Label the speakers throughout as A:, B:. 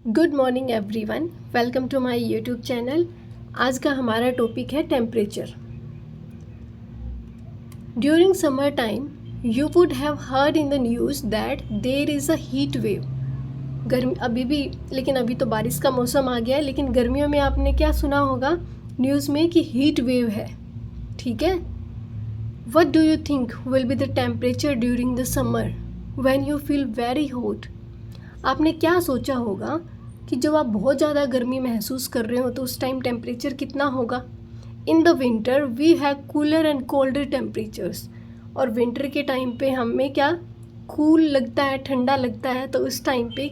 A: Good morning everyone, welcome to my YouTube channel. आज का हमारा टॉपिक है temperature. During summer time you would have heard in the news that there is a heat wave. गर्मी अभी भी, लेकिन अभी तो बारिश का मौसम आ गया है, लेकिन गर्मियों में आपने क्या सुना होगा न्यूज़ में कि हीट वेव है। ठीक है, what do you think will be the temperature during the summer when you feel very hot. आपने क्या सोचा होगा कि जब आप बहुत ज़्यादा गर्मी महसूस कर रहे हो तो उस टाइम टेम्परेचर कितना होगा। In the winter we have cooler and colder temperatures. और विंटर के टाइम पे हमें क्या कूल लगता है, ठंडा लगता है, तो उस टाइम पे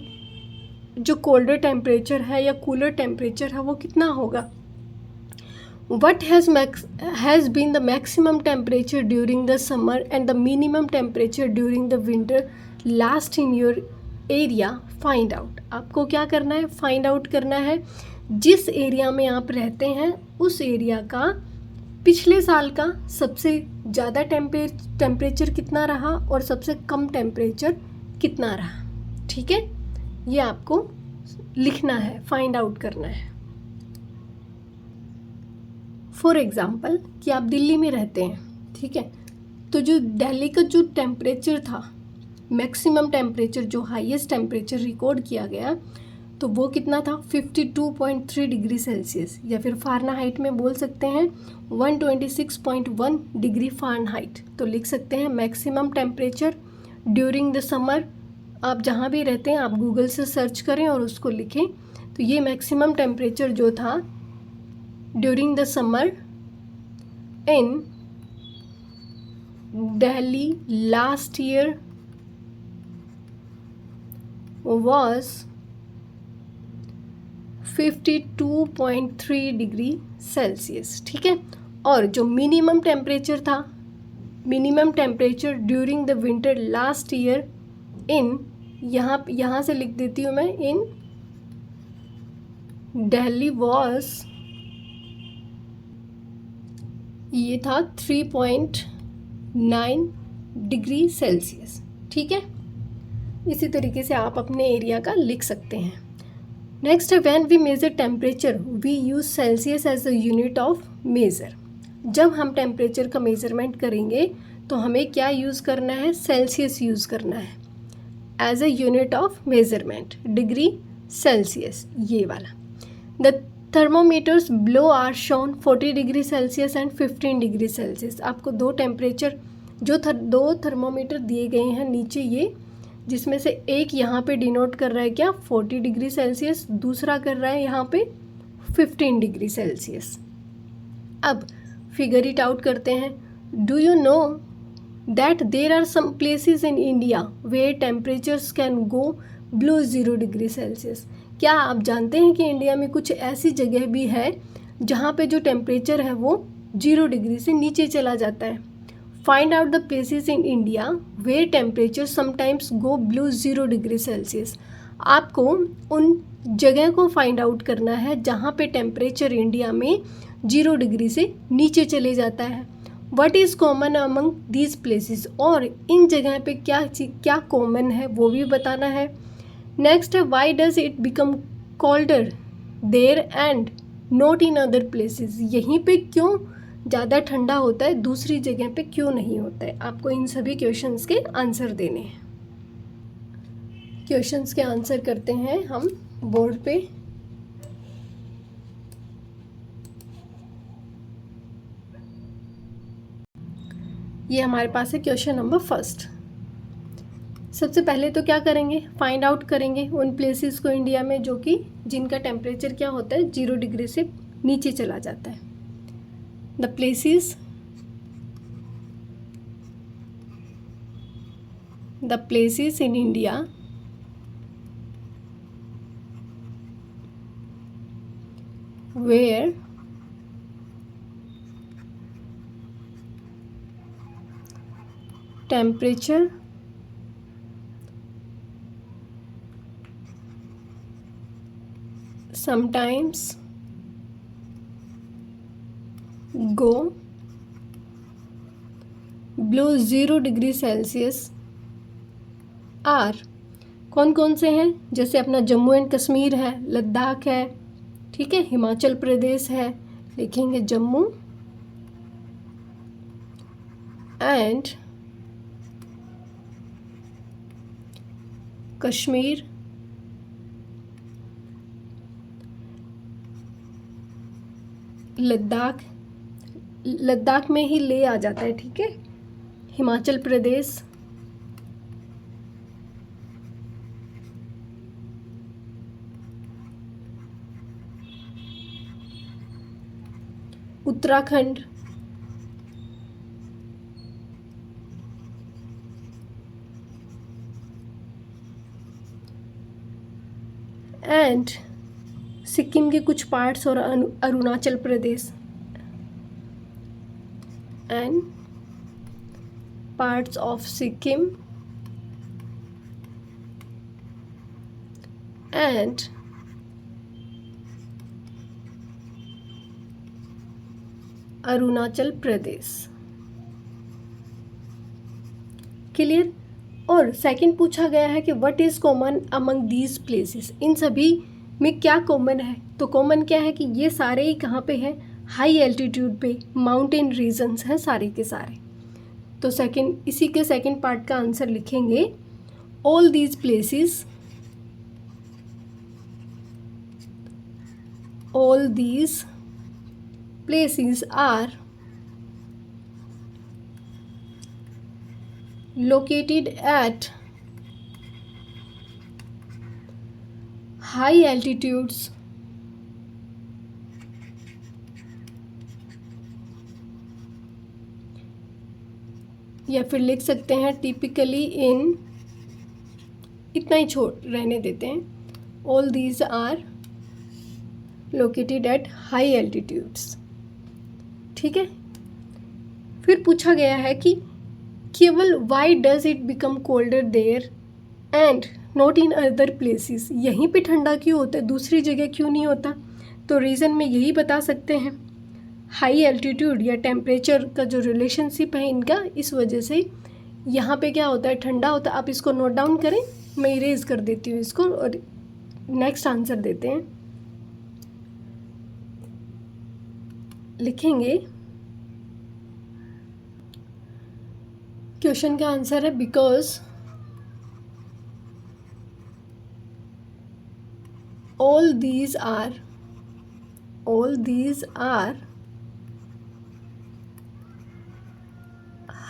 A: जो कोल्डर टेम्परेचर है या कूलर टेम्परेचर है वो कितना होगा। What has been the maximum temperature during the summer and the minimum temperature during the winter last in your area? Find out. आपको क्या करना है, फाइंड आउट करना है जिस एरिया में आप रहते हैं उस एरिया का पिछले साल का सबसे ज़्यादा टेम्परेचर कितना रहा और सबसे कम टेम्परेचर कितना रहा। ठीक है, ये आपको लिखना है, फाइंड आउट करना है। फॉर एग्ज़ाम्पल कि आप दिल्ली में रहते हैं, ठीक है, तो जो दिल्ली का जो टेम्परेचर था, मैक्सिमम टेम्परेचर, जो हाईएस्ट टेम्परेचर रिकॉर्ड किया गया, तो वो कितना था 52.3 डिग्री सेल्सियस, या फिर फ़ारेनहाइट में बोल सकते हैं 126.1 डिग्री फ़ारेनहाइट। तो लिख सकते हैं maximum temperature during the summer. आप जहाँ भी रहते हैं आप गूगल से सर्च करें और उसको लिखें, तो ये मैक्सिमम टेम्परेचर जो था during the summer in Delhi last year was 52.3 degree Celsius. ठीक है, और जो मिनिमम टेम्परेचर था, minimum temperature during the winter last year in, यहाँ से लिख देती हूँ मैं, इन दिल्ली वॉज, ये था 3.9 डिग्री सेल्सियस। ठीक है, इसी तरीके से आप अपने एरिया का लिख सकते हैं। नेक्स्ट है when we measure temperature we use Celsius as a unit of measure. जब हम टेम्परेचर का मेज़रमेंट करेंगे तो हमें क्या यूज़ करना है, सेल्सियस यूज़ करना है as a unit of measurement, degree Celsius, ये वाला। The thermometers below are shown 40 degree Celsius and 15 degree Celsius. आपको दो टेम्परेचर, दो थर्मोमीटर दिए गए हैं नीचे, ये जिसमें से एक यहाँ पे डिनोट कर रहा है क्या 40 डिग्री सेल्सियस, दूसरा कर रहा है यहाँ पे 15 डिग्री सेल्सियस। अब फिगर इट आउट करते हैं। Do you know that there are some places in India where temperatures can go below 0 degree Celsius. क्या आप जानते हैं कि इंडिया में कुछ ऐसी जगह भी है जहाँ पे जो टेम्परेचर है वो 0 डिग्री से नीचे चला जाता है। Find out the places in India where temperature sometimes go below 0 degree Celsius. आपको उन जगह को फाइंड आउट करना है जहाँ पे टेम्परेचर इंडिया में 0 डिग्री से नीचे चले जाता है। What is common among these places, और इन जगह पे क्या कॉमन है वो भी बताना है। नेक्स्ट है why does it become colder there and not in other places. यहीं पे क्यों ज़्यादा ठंडा होता है, दूसरी जगह पे क्यों नहीं होता है। आपको इन सभी क्वेश्चंस के आंसर देने हैं। क्वेश्चंस के आंसर करते हैं हम बोर्ड पे। ये हमारे पास है क्वेश्चन नंबर फर्स्ट। सबसे पहले तो क्या करेंगे, फाइंड आउट करेंगे उन प्लेसेस को इंडिया में जो कि जिनका टेम्परेचर क्या होता है 0 डिग्री से नीचे चला जाता है। The places in India where temperature sometimes go below 0 degree Celsius are कौन कौन से हैं, जैसे अपना जम्मू एंड कश्मीर है, लद्दाख है, ठीक है, हिमाचल प्रदेश है, लिखेंगे जम्मू एंड कश्मीर, लद्दाख, लद्दाख में ही ले आ जाता है, ठीक है, हिमाचल प्रदेश, उत्तराखंड, एंड सिक्किम के कुछ पार्ट्स और Arunachal Pradesh and parts of Sikkim and Arunachal Pradesh. Clear. और सेकंड पूछा गया है कि what is common among these places, इन सभी में क्या कॉमन है। तो कॉमन क्या है कि ये सारे ही कहाँ पे हैं, हाई एल्टीट्यूड पे, माउंटेन रीजन्स हैं सारे के सारे। तो सेकंड, इसी के सेकंड पार्ट का आंसर लिखेंगे all these places, all these places are located at high altitudes या फिर लिख सकते हैं टिपिकली इन, इतना ही छोड़ रहने देते हैं, all these are located at high altitudes। ठीक है। फिर पूछा गया है कि केवल why does it become colder there and not in other places, यहीं पे ठंडा क्यों होता है, दूसरी जगह क्यों नहीं होता। तो रीज़न में यही बता सकते हैं, हाई एल्टीट्यूड या टेम्परेचर का जो रिलेशनशिप है इनका, इस वजह से यहाँ पे क्या होता है, ठंडा होता है। आप इसको नोट डाउन करें, मैं इरेज कर देती हूँ इसको और नेक्स्ट आंसर देते हैं। लिखेंगे क्वेश्चन का आंसर है because all these are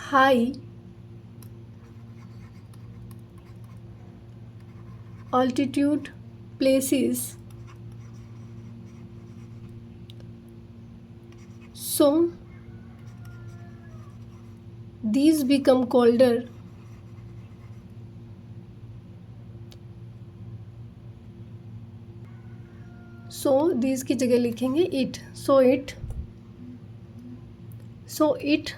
A: high altitude places, so these become colder so these की जगह लिखेंगे it, so it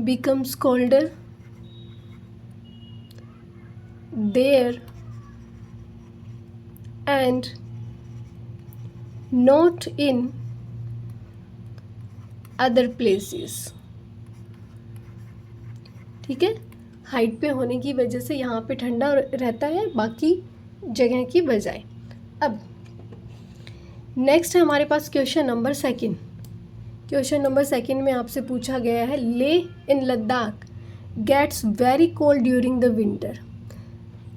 A: becomes colder there and not in other places। ठीक है, हाइट पे होने की वजह से यहाँ पे ठंडा रहता है बाकी जगह की बजाय। अब नेक्स्ट है हमारे पास question number second. Question number second में आपसे पूछा गया है Leh in Ladakh gets very cold during the winter.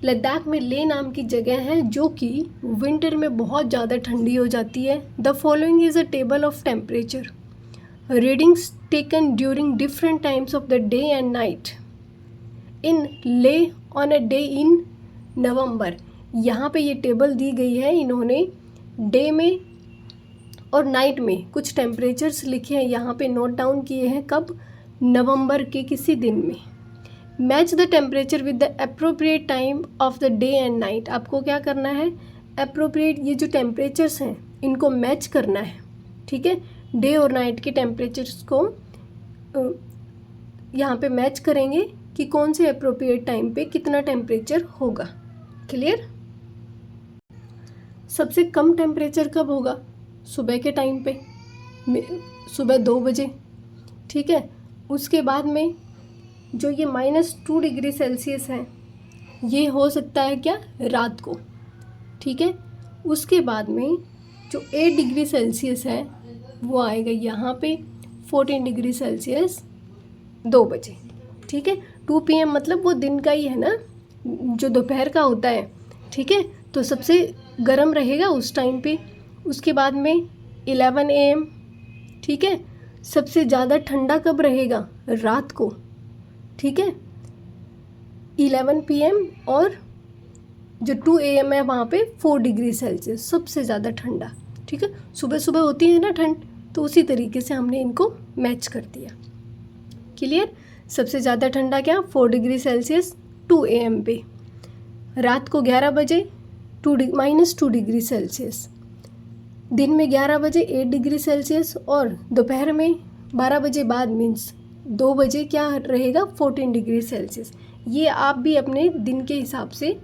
A: Ladakh में ले नाम की जगह है जो कि विंटर में बहुत ज़्यादा ठंडी हो जाती है। The following is a table of temperature readings taken during different times of the day and night in ले ऑन अ डे इन नवंबर। यहाँ पे ये टेबल दी गई है, इन्होंने डे में और नाइट में कुछ टेम्परेचर्स लिखे हैं, यहाँ पे नोट डाउन किए हैं, कब, नवंबर के किसी दिन में। Match the temperature with the appropriate time of the day and night. आपको क्या करना है, अप्रोप्रिएट ये जो टेम्परेचर्स हैं इनको मैच करना है। ठीक है, डे और नाइट के टेम्परेचर्स को यहाँ पे मैच करेंगे कि कौन से अप्रोप्रिएट टाइम पे कितना टेम्परेचर होगा। क्लियर। सबसे कम टेम्परेचर कब होगा, सुबह के टाइम पे, सुबह 2 बजे। ठीक है, उसके बाद में जो ये -2 डिग्री सेल्सियस है ये हो सकता है क्या, रात को, ठीक है। उसके बाद में जो 8 डिग्री सेल्सियस है वो आएगा यहाँ पे 14 डिग्री सेल्सियस 2 बजे, ठीक है। 2 PM मतलब वो दिन का ही है ना, जो दोपहर का होता है, ठीक है। तो सबसे गर्म रहेगा उस टाइम पे। उसके बाद में 11 AM, ठीक है। सबसे ज़्यादा ठंडा कब रहेगा, रात को, ठीक है। 11 PM और जो 2 AM है वहाँ पे 4 डिग्री सेल्सियस सबसे ज़्यादा ठंडा, ठीक है। सुबह सुबह होती है ना ठंड, तो उसी तरीके से हमने इनको मैच कर दिया। क्लियर। सबसे ज़्यादा ठंडा क्या, 4 डिग्री सेल्सियस 2 AM पे, रात को 11 बजे -2 डिग्री सेल्सियस, दिन में 11 बजे 8 डिग्री सेल्सियस और दोपहर में 12 बजे बाद मीन्स 2 बजे क्या रहेगा, 14 डिग्री सेल्सियस। ये आप भी अपने दिन के हिसाब से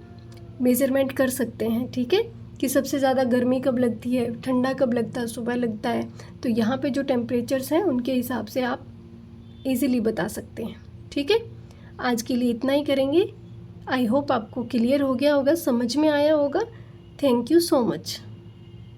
A: मेज़रमेंट कर सकते हैं, ठीक है, कि सबसे ज़्यादा गर्मी कब लगती है, ठंडा कब लगता है, सुबह लगता है। तो यहाँ पे जो टेम्परेचर्स हैं उनके हिसाब से आप इजीली बता सकते हैं, ठीक है। आज के लिए इतना ही करेंगे। आई होप आपको क्लियर हो गया होगा, समझ में आया होगा। Thank you so much.